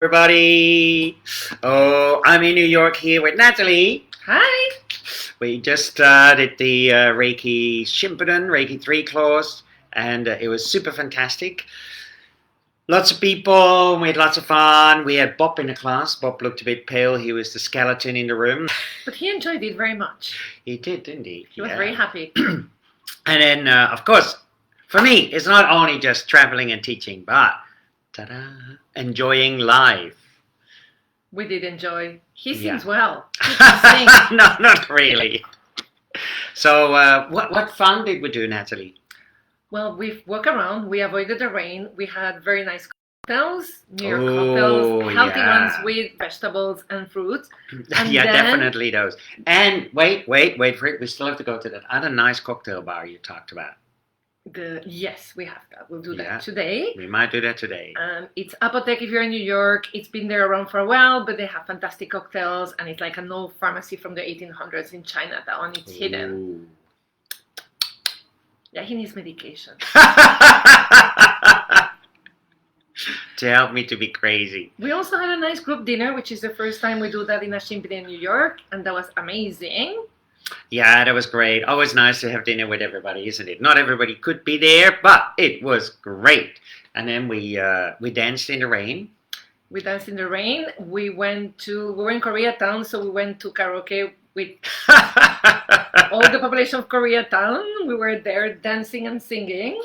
Everybody. Oh, I'm in New York here with Natalie. Hi. We just started the Reiki Shimpuden, Reiki 3 course, and it was super fantastic. Lots of people, we had lots of fun. We had Bob in the class. Bob looked a bit pale. He was the skeleton in the room. But he enjoyed it very much. He did, didn't he? He was very happy. And then, of course, for me, it's not only just traveling and teaching, but ta-da, enjoying life. We did enjoy. He sings Yeah. well. He can sing. No, not really. So, what fun did we do, Natalie? Well, we've walked around. We avoided the rain. We had very nice cocktails, New York Oh, cocktails, healthy yeah. ones with vegetables and fruits. And Yeah, then- definitely those. And wait for it. We still have to go to that other nice cocktail bar you talked about. Yes, we have that. We'll do Yeah. that today. We might do that today. It's Apotheke if you're in New York. It's been there around for a while, but they have fantastic cocktails, and it's like an old pharmacy from the 1800s in Chinatown. It's hidden. Ooh. Yeah, he needs medication. To help me to be crazy. We also had a nice group dinner, which is the first time we do that in a Shimpide in New York, and that was amazing. Yeah, that was great. Always nice to have dinner with everybody, isn't it? Not everybody could be there, but it was great. And then we danced in the rain. We danced in the rain. We were in Koreatown, so we went to karaoke with all the population of Koreatown. We were there dancing and singing.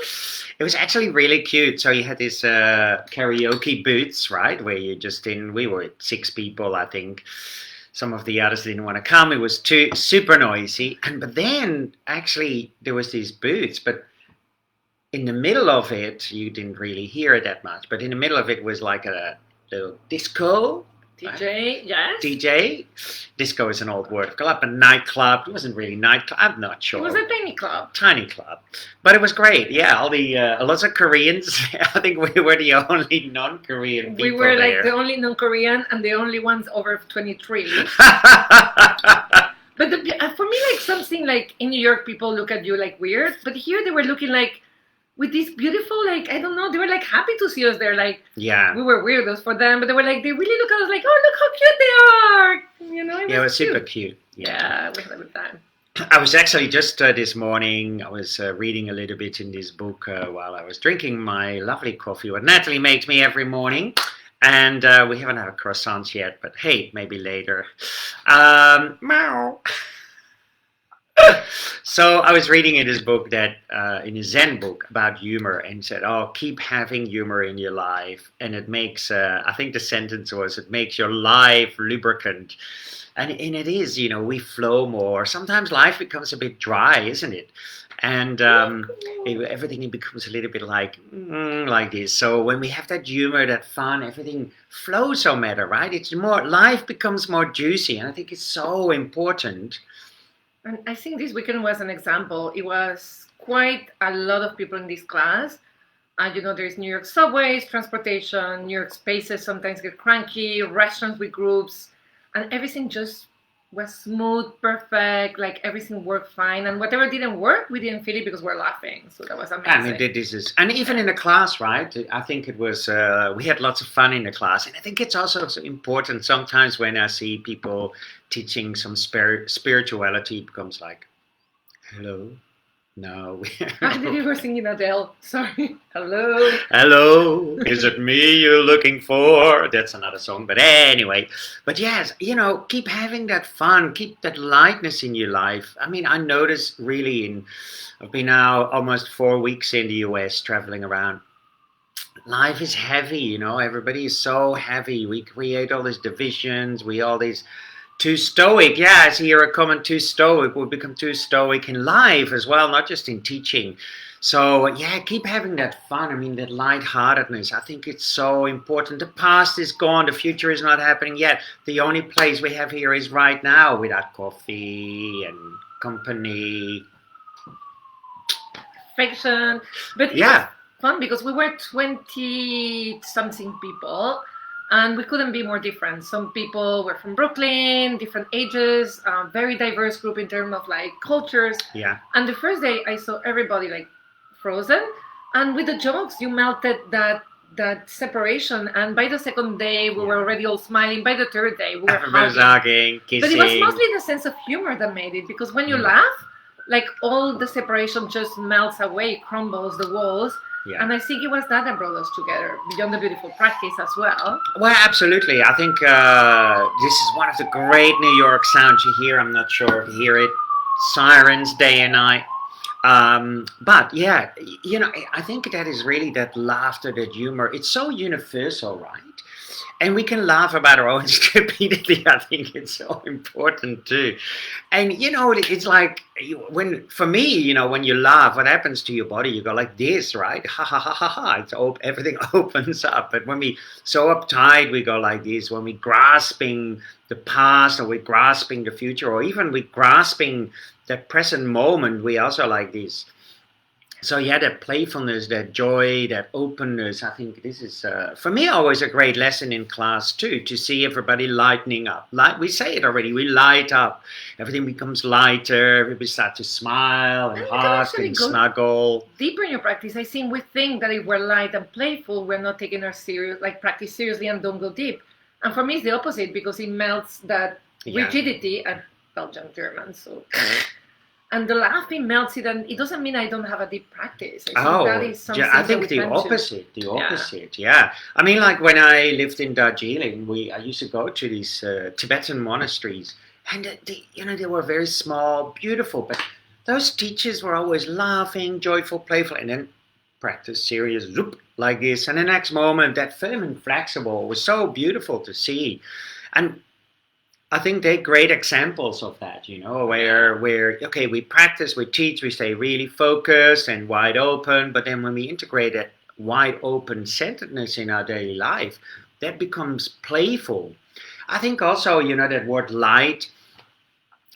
It was actually really cute. So you had these karaoke booths, right? Where you just we were 6 people, I think. Some of the others didn't want to come. It was too super noisy. But then actually there was these booths, but in the middle of it, you didn't really hear it that much. But in the middle of it was like a little disco. DJ, yes. DJ. Disco is an old word. Club, a nightclub. It wasn't really nightclub. I'm not sure. It was a tiny club. Tiny club, but it was great. Yeah, all the lots of Koreans. I think we were the only non-Korean people We were like there. the only non-Korean and the only ones over 23. But for me, like something like in New York, people look at you like weird, but here they were looking like with this beautiful, like, I don't know, they were like happy to see us there. Like, Yeah, we were weirdos for them, but they were like, they really look at us like, oh, look how cute they are. You know, it was cute. super cute. Yeah, we had a good time. I was actually just this morning, I was reading a little bit in this book while I was drinking my lovely coffee, what Natalie makes me every morning. And we haven't had a croissants yet, but hey, maybe later. Meow. So I was reading in this book that, in a Zen book about humor, and said, oh, keep having humor in your life. And it makes, I think the sentence was, it makes your life lubricant. And it is, you know, we flow more. Sometimes life becomes a bit dry, isn't it? And everything becomes a little bit like this. So when we have that humor, that fun, everything flows so better, right? It's more, life becomes more juicy. And I think it's so important. And I think this weekend was an example. It was quite a lot of people in this class. And you know, there's New York subways, transportation, New York spaces sometimes get cranky, restaurants with groups, and everything just was smooth, perfect, like everything worked fine. And whatever didn't work, we didn't feel it because we're laughing. So that was amazing. I mean, this is, and even in the class, right? I think it was, we had lots of fun in the class. And I think it's also so important sometimes when I see people teaching some spirituality, it becomes like, hello, no. I think we were singing Adele. Sorry. Hello. Hello, is it me you're looking for? That's another song, but anyway. But yes, you know, keep having that fun, keep that lightness in your life. I mean, I noticed really I've been now almost 4 weeks in the US traveling around. Life is heavy, you know, everybody is so heavy. We create all these divisions, too stoic. Yeah, I see here a comment, too stoic. We become too stoic in life as well, not just in teaching. So yeah, keep having that fun. I mean, that lightheartedness. I think it's so important. The past is gone. The future is not happening yet. The only place we have here is right now with our coffee and company. Affection. But it Yeah. was fun because we were 20 something people. And we couldn't be more different. Some people were from Brooklyn, different ages, very diverse group in terms of like cultures. Yeah. And the first day I saw everybody like frozen. And with the jokes, you melted that that separation. And by the second day, we were already all smiling. By the third day, we were Everybody's hugging. hugging, But it was kissing. mostly the sense of humor that made it, because when you Mm. laugh, like all the separation just melts away, crumbles the walls. Yeah. And I think it was that brought us together, beyond the beautiful practice as well. Well, absolutely. I think this is one of the great New York sounds you hear. I'm not sure if you hear it. Sirens day and night. But yeah, I think that is really that laughter, that humor. It's so universal, right? And we can laugh about our own stupidity. I think it's so important too. And it's like for me, when you laugh, what happens to your body? You go like this, right? Ha ha ha ha ha. Everything opens up. But when we so uptight, we go like this. When we grasping the past, or we're grasping the future, or even we're grasping the present moment, we also like this. So yeah, that playfulness, that joy, that openness, I think this is, for me, always a great lesson in class too, to see everybody lightening up. Like we say it already, we light up. Everything becomes lighter, everybody starts to smile and hug and snuggle. Deeper in your practice, I think we think that if we're light and playful, we're not taking our practice seriously and don't go deep. And for me, it's the opposite, because it melts that rigidity and Belgian German, so... And the laughing melts it, and it doesn't mean I don't have a deep practice. I think the opposite. Yeah. I mean, like when I lived in Darjeeling, I used to go to these Tibetan monasteries, and they were very small, beautiful, but those teachers were always laughing, joyful, playful, and then practice serious, zoop, like this, and the next moment, that firm and flexible was so beautiful to see. And I think they're great examples of that, where okay, we practice, we teach, we stay really focused and wide open, but then when we integrate that wide open centeredness in our daily life, that becomes playful. I think also, that word light,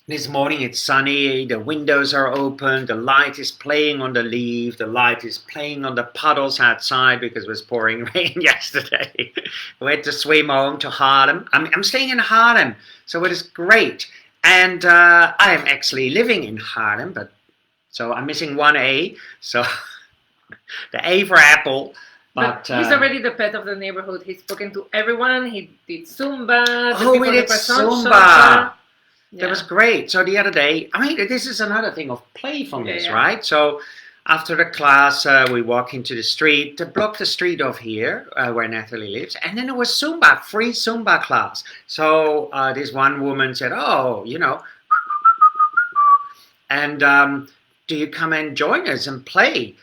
this morning it's sunny, the windows are open, the light is playing on the leaf, the light is playing on the puddles outside because it was pouring rain yesterday. We had to swim home to Haarlem. I'm staying in Haarlem, so it is great. And I am actually living in Haarlem, so I'm missing one A, so the A for apple. But he's already the pet of the neighborhood. He's spoken to everyone. He did Zumba. We did Zumba. Yeah. That was great. So the other day, I mean, this is another thing of playfulness, right? So after the class, we walk into the street, to block the street off here, where Nathalie lives, and then there was Zumba, free Zumba class. So this one woman said, and do you come and join us and play?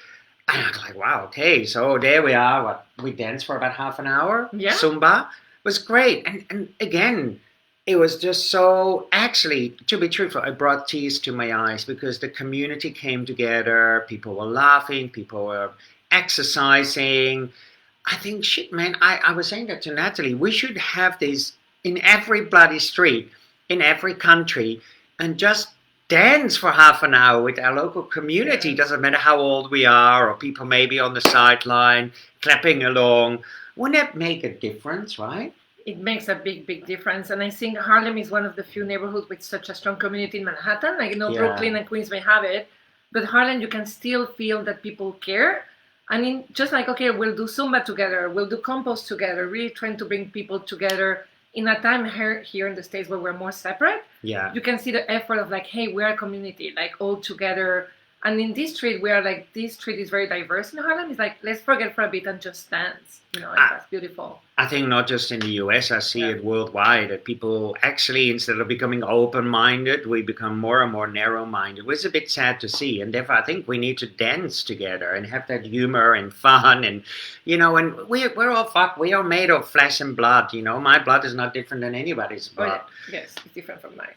And I was like, wow, okay. So there we are. We danced for about half an hour. Yeah. Zumba. It was great. And again, it was just so, actually, to be truthful, I brought tears to my eyes because the community came together. People were laughing. People were exercising. I think, shit, man, I was saying that to Nathalie. We should have this in every bloody street, in every country, and just dance for half an hour with our local community. Doesn't matter how old we are, or people maybe on the sideline, clapping along. Wouldn't that make a difference, right? It makes a big, big difference. And I think Harlem is one of the few neighborhoods with such a strong community in Manhattan. Like, Brooklyn and Queens may have it, but Harlem, you can still feel that people care. I mean, just like, okay, we'll do Zumba together, we'll do compost together, really trying to bring people together in a time here in the States where we're more separate. Yeah. You can see the effort of like, hey, we're a community, like all together. And in this street, this street is very diverse in Harlem. It's like, let's forget for a bit and just dance. That's beautiful. I think not just in the US, I see it worldwide, that people actually, instead of becoming open-minded, we become more and more narrow-minded, which is a bit sad to see. And therefore, I think we need to dance together and have that humor and fun. And, and we're all fucked. We are made of flesh and blood. My blood is not different than anybody's blood. Oh, yeah. Yes, it's different from mine.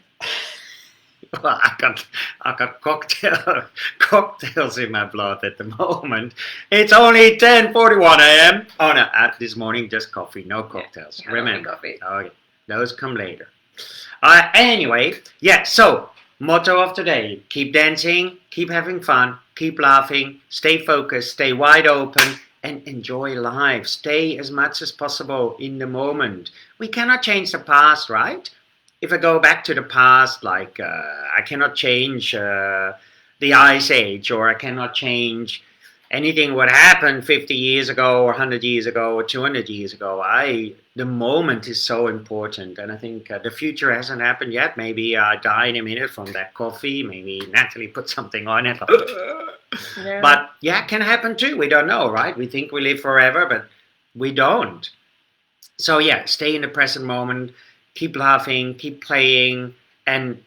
Well, I got cocktails in my blood at the moment. It's only 10:41 a.m. Oh no, this morning just coffee, no cocktails. Yeah, remember, coffee. Okay, those come later. Anyway, so motto of today: keep dancing, keep having fun, keep laughing, stay focused, stay wide open, and enjoy life. Stay as much as possible in the moment. We cannot change the past, right? If I go back to the past, like I cannot change the Ice Age, or I cannot change anything what happened 50 years ago or 100 years ago or 200 years ago. The moment is so important, and I think the future hasn't happened yet. Maybe I die in a minute from that coffee. Maybe Natalie put something on it. Yeah. But yeah, it can happen too. We don't know, right? We think we live forever, but we don't. So yeah, stay in the present moment, keep laughing, keep playing, and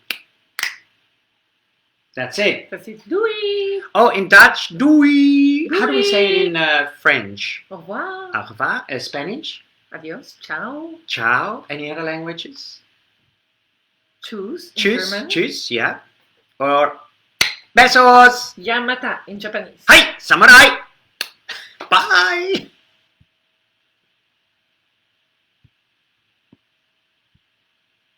that's it. That's it. Doei. Oh, in Dutch, doei. How do we say it Doei. in French? Au revoir. Au revoir. Spanish? Adios. Ciao. Ciao. Any other languages? Choose. In Tschüss. German. Tschüss, yeah. Or besos. Yamata in Japanese. Hi, samurai. Bye.